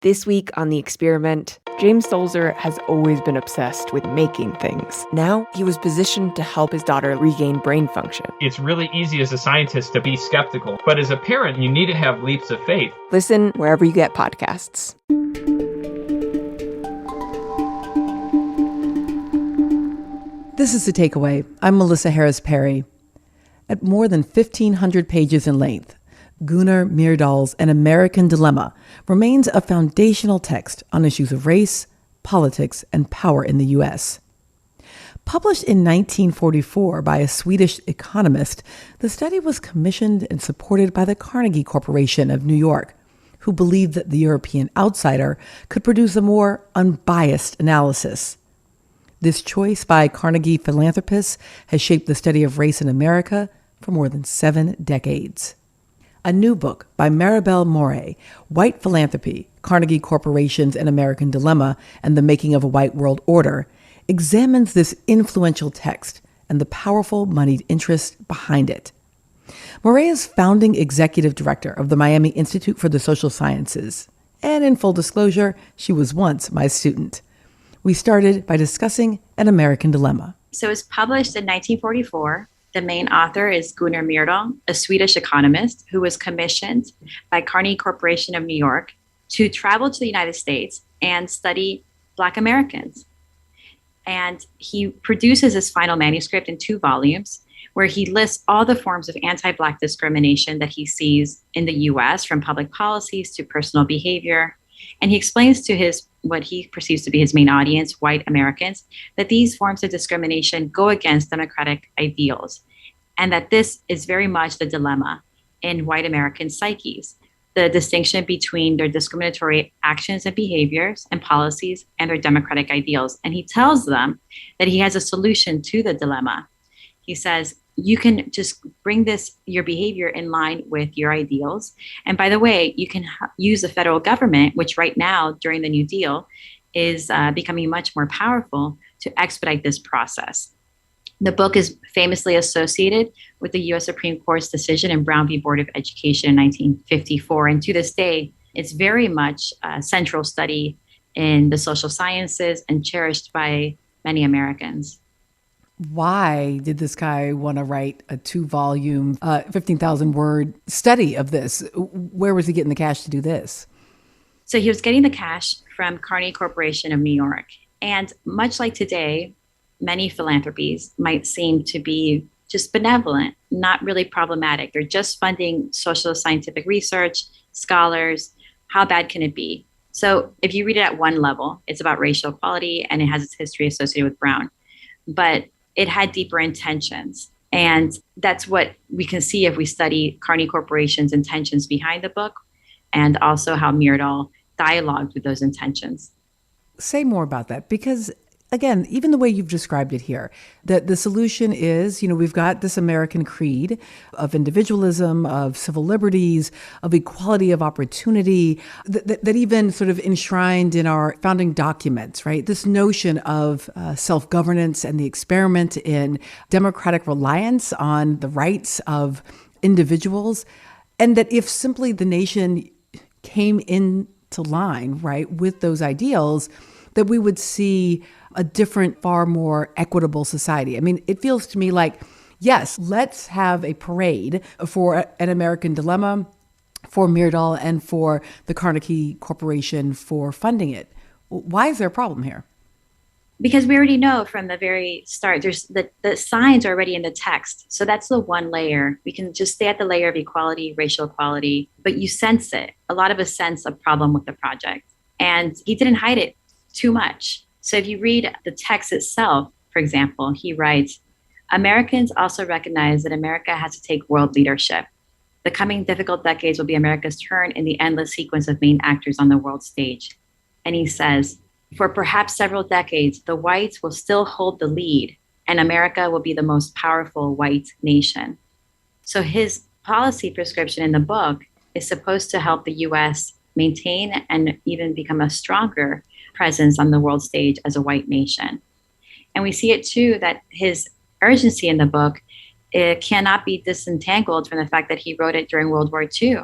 This week on The Experiment, James Sulzer has always been obsessed with making things. Now he was positioned to help his daughter regain brain function. It's really easy as a scientist to be skeptical, but as a parent, you need to have leaps of faith. Listen wherever you get podcasts. This is The Takeaway. I'm Melissa Harris Perry. At more than 1,500 pages in length, Gunnar Myrdal's An American Dilemma remains a foundational text on issues of race, politics, and power in the U.S. Published in 1944 by a Swedish economist, the study was commissioned and supported by the Carnegie Corporation of New York, who believed that the European outsider could produce a more unbiased analysis. This choice by Carnegie philanthropists has shaped the study of race in America for more than 7 decades. A new book by Morey, White Philanthropy, Carnegie Corporation's An American Dilemma, and the Making of a White World Order, examines this influential text and the powerful moneyed interest behind it. Morey is founding executive director of the Miami Institute for the Social Sciences, and in full disclosure, she was once my student. We started by discussing An American Dilemma. So it was published in 1944. The main author is Gunnar Myrdal, a Swedish economist who was commissioned by Carnegie Corporation of New York to travel to the United States and study Black Americans. And he produces his final manuscript in 2 volumes, where he lists all the forms of anti-Black discrimination that he sees in the US, from public policies to personal behavior. And he explains to what he perceives to be his main audience, white Americans, that these forms of discrimination go against democratic ideals, and that this is very much the dilemma in white American psyches, the distinction between their discriminatory actions and behaviors and policies and their democratic ideals. And he tells them that he has a solution to the dilemma. He says, you can just bring your behavior in line with your ideals. And by the way, you can use the federal government, which right now during the New Deal is becoming much more powerful, to expedite this process. The book is famously associated with the U.S. Supreme Court's decision in Brown v. Board of Education in 1954. And to this day, it's very much a central study in the social sciences and cherished by many Americans. Why did this guy want to write a 2-volume, 15,000-word study of this? Where was he getting the cash to do this? So he was getting the cash from Carnegie Corporation of New York. And much like today, many philanthropies might seem to be just benevolent, not really problematic. They're just funding social scientific research, scholars. How bad can it be? So if you read it at one level, it's about racial equality and it has its history associated with Brown. But it had deeper intentions. And that's what we can see if we study Carnegie Corporation's intentions behind the book, and also how Myrdal dialogued with those intentions. Say more about that, because again, even the way you've described it here, that the solution is, we've got this American creed of individualism, of civil liberties, of equality of opportunity, that even sort of enshrined in our founding documents, right? This notion of self-governance and the experiment in democratic reliance on the rights of individuals. And that if simply the nation came into line, right, with those ideals, that we would see a different, far more equitable society. I mean, it feels to me like, yes, let's have a parade for An American Dilemma, for Myrdal, and for the Carnegie Corporation for funding it. Why is there a problem here? Because we already know from the very start, there's the signs are already in the text. So that's the one layer. We can just stay at the layer of equality, racial equality, but you sense it. A lot of us sense a problem with the project. And he didn't hide it too much. So if you read the text itself, for example, he writes, Americans also recognize that America has to take world leadership. The coming difficult decades will be America's turn in the endless sequence of main actors on the world stage. And he says, for perhaps several decades, the whites will still hold the lead, and America will be the most powerful white nation. So his policy prescription in the book is supposed to help the U.S. maintain and even become a stronger presence on the world stage as a white nation. And we see it too, that his urgency in the book, it cannot be disentangled from the fact that he wrote it during World War II.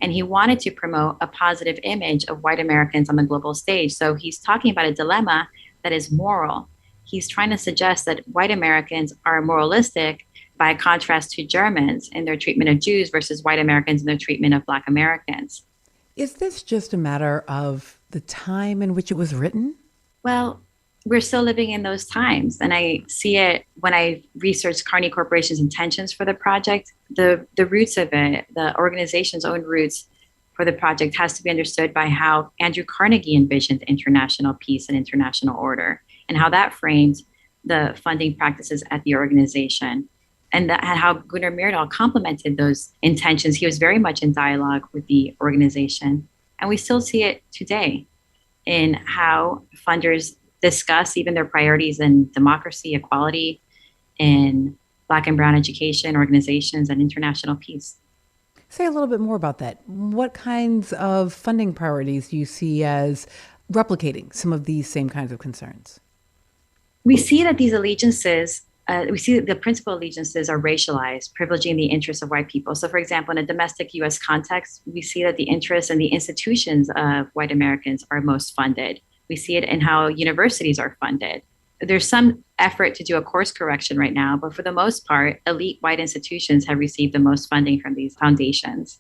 And he wanted to promote a positive image of white Americans on the global stage. So he's talking about a dilemma that is moral. He's trying to suggest that white Americans are moralistic by contrast to Germans in their treatment of Jews versus white Americans in their treatment of Black Americans. Is this just a matter of the time in which it was written? Well, we're still living in those times. And I see it when I researched Carnegie Corporation's intentions for the project. The roots of it, the organization's own roots for the project, has to be understood by how Andrew Carnegie envisioned international peace and international order, and how that framed the funding practices at the organization. And how Gunnar Myrdal complemented those intentions. He was very much in dialogue with the organization. And we still see it today in how funders discuss even their priorities in democracy, equality, in Black and Brown education, organizations, and international peace. Say a little bit more about that. What kinds of funding priorities do you see as replicating some of these same kinds of concerns? We see that these allegiances, we see that the principal allegiances are racialized, privileging the interests of white people. So, for example, in a domestic U.S. context, we see that the interests and the institutions of white Americans are most funded. We see it in how universities are funded. There's some effort to do a course correction right now, but for the most part, elite white institutions have received the most funding from these foundations.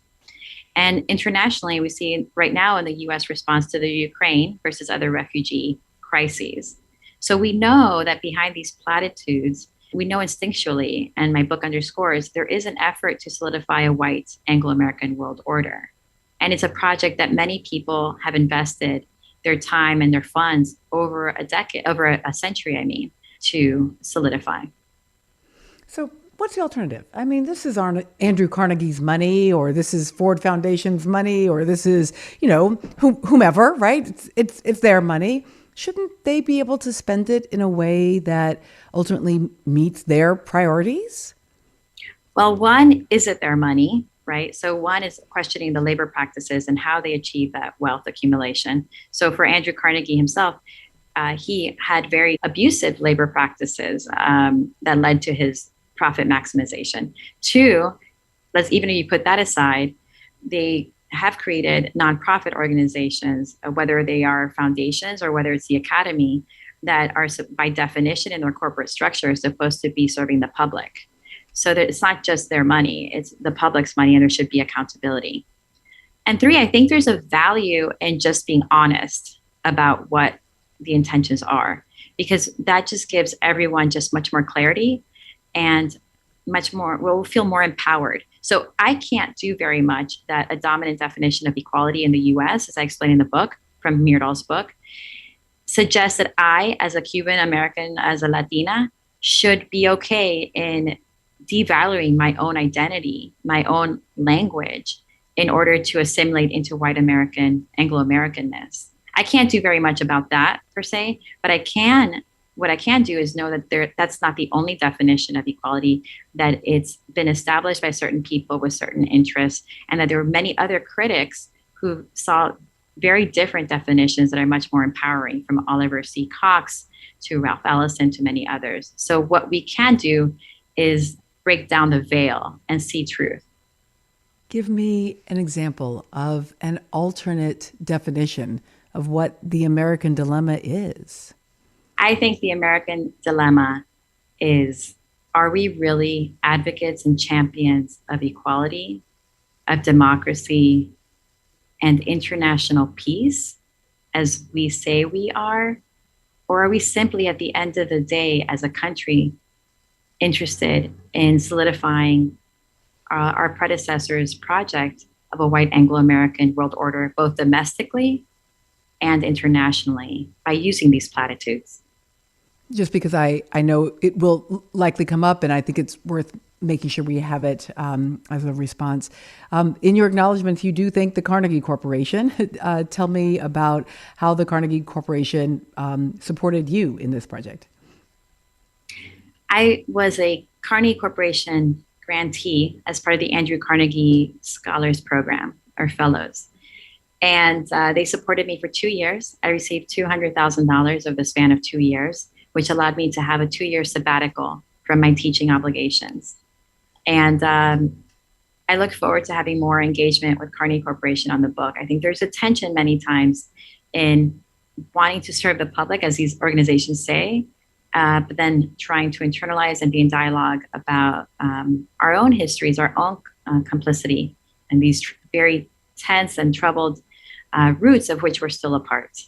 And internationally, we see right now in the U.S. response to the Ukraine versus other refugee crises. So we know that behind these platitudes, we know instinctually, and my book underscores, there is an effort to solidify a white Anglo-American world order. And it's a project that many people have invested their time and their funds over a century, to solidify. So what's the alternative? I mean, this is Andrew Carnegie's money, or this is Ford Foundation's money, or this is, whomever, right? It's their money. Shouldn't they be able to spend it in a way that ultimately meets their priorities? Well, one, is it their money, right? So one is questioning the labor practices and how they achieve that wealth accumulation. So for Andrew Carnegie himself, he had very abusive labor practices that led to his profit maximization. Two, even if you put that aside, they have created nonprofit organizations, whether they are foundations or whether it's the academy, that are by definition in their corporate structure supposed to be serving the public. So that it's not just their money, it's the public's money, and there should be accountability. And three, I think there's a value in just being honest about what the intentions are, because that just gives everyone just much more clarity and we'll feel more empowered. So I can't do very much that a dominant definition of equality in the US, as I explain in the book, from Myrdal's book, suggests that I, as a Cuban American, as a Latina, should be okay in devaluing my own identity, my own language, in order to assimilate into white American, Anglo-Americanness. I can't do very much about that per se, but what I can do is know that that's not the only definition of equality, that it's been established by certain people with certain interests, and that there were many other critics who saw very different definitions that are much more empowering, from Oliver C. Cox to Ralph Ellison to many others. So what we can do is break down the veil and see truth. Give me an example of an alternate definition of what the American dilemma is. I think the American dilemma is, are we really advocates and champions of equality, of democracy, and international peace, as we say we are? Or are we simply, at the end of the day, as a country, interested in solidifying our predecessors' project of a white Anglo-American world order, both domestically and internationally, by using these platitudes? Just because I know it will likely come up, and I think it's worth making sure we have it as a response. In your acknowledgments, you do thank the Carnegie Corporation. Tell me about how the Carnegie Corporation supported you in this project. I was a Carnegie Corporation grantee as part of the Andrew Carnegie Scholars Program, or Fellows. And they supported me for 2 years. I received $200,000 over the span of 2 years, which allowed me to have a 2-year sabbatical from my teaching obligations. And I look forward to having more engagement with Carnegie Corporation on the book. I think there's a tension many times in wanting to serve the public, as these organizations say, but then trying to internalize and be in dialogue about our own histories, our own complicity, and these very tense and troubled roots of which we're still a part.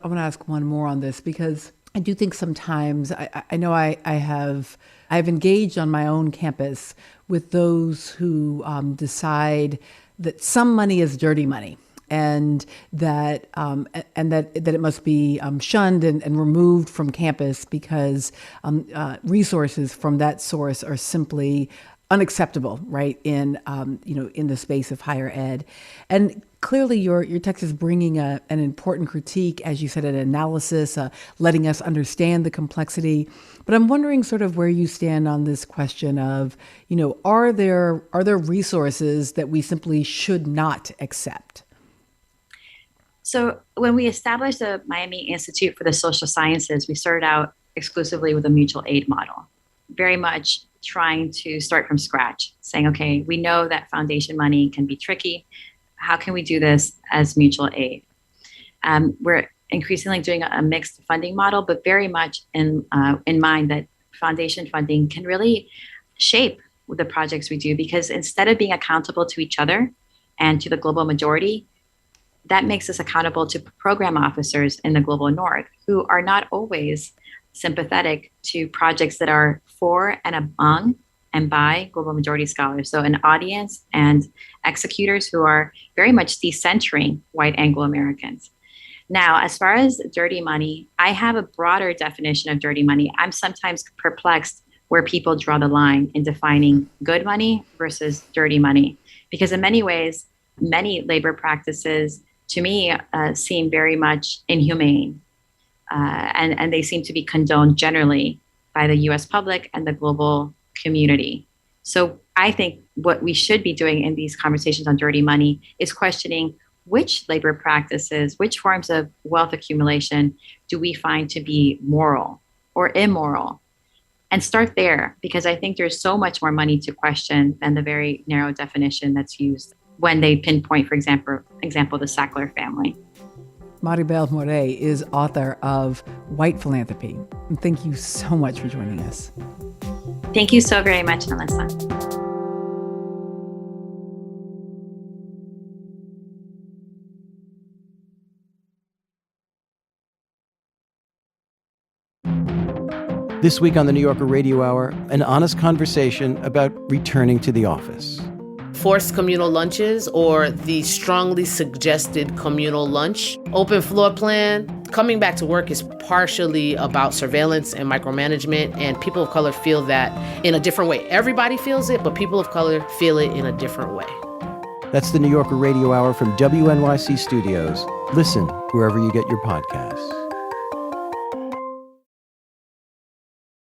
I want to ask one more on this because I do think sometimes I know I've engaged on my own campus with those who decide that some money is dirty money, and that it must be shunned and removed from campus because resources from that source are simply unacceptable, right? In in the space of higher ed, and clearly your text is bringing an important critique, as you said, an analysis, letting us understand the complexity. But I'm wondering sort of where you stand on this question of, are there resources that we simply should not accept? So when we established the Miami Institute for the Social Sciences, we started out exclusively with a mutual aid model, very much trying to start from scratch, saying, okay, we know that foundation money can be tricky. How can we do this as mutual aid? We're increasingly doing a mixed funding model, but very much in mind that foundation funding can really shape the projects we do, because instead of being accountable to each other and to the global majority, that makes us accountable to program officers in the global north who are not always sympathetic to projects that are for and among and by global majority scholars. So an audience and executors who are very much decentering white Anglo-Americans. Now, as far as dirty money, I have a broader definition of dirty money. I'm sometimes perplexed where people draw the line in defining good money versus dirty money, because in many ways, many labor practices to me seem very much inhumane, and they seem to be condoned generally by the US public and the global community. So I think what we should be doing in these conversations on dirty money is questioning which labor practices, which forms of wealth accumulation do we find to be moral or immoral? And start there, because I think there's so much more money to question than the very narrow definition that's used when they pinpoint, for example, the Sackler family. Morey is author of White Philanthropy. And thank you so much for joining us. Thank you so very much, Melissa. This week on the New Yorker Radio Hour, an honest conversation about returning to the office. Forced communal lunches, or the strongly suggested communal lunch. Open floor plan. Coming back to work is partially about surveillance and micromanagement, and people of color feel that in a different way. Everybody feels it, but people of color feel it in a different way. That's the New Yorker Radio Hour from WNYC Studios. Listen wherever you get your podcasts.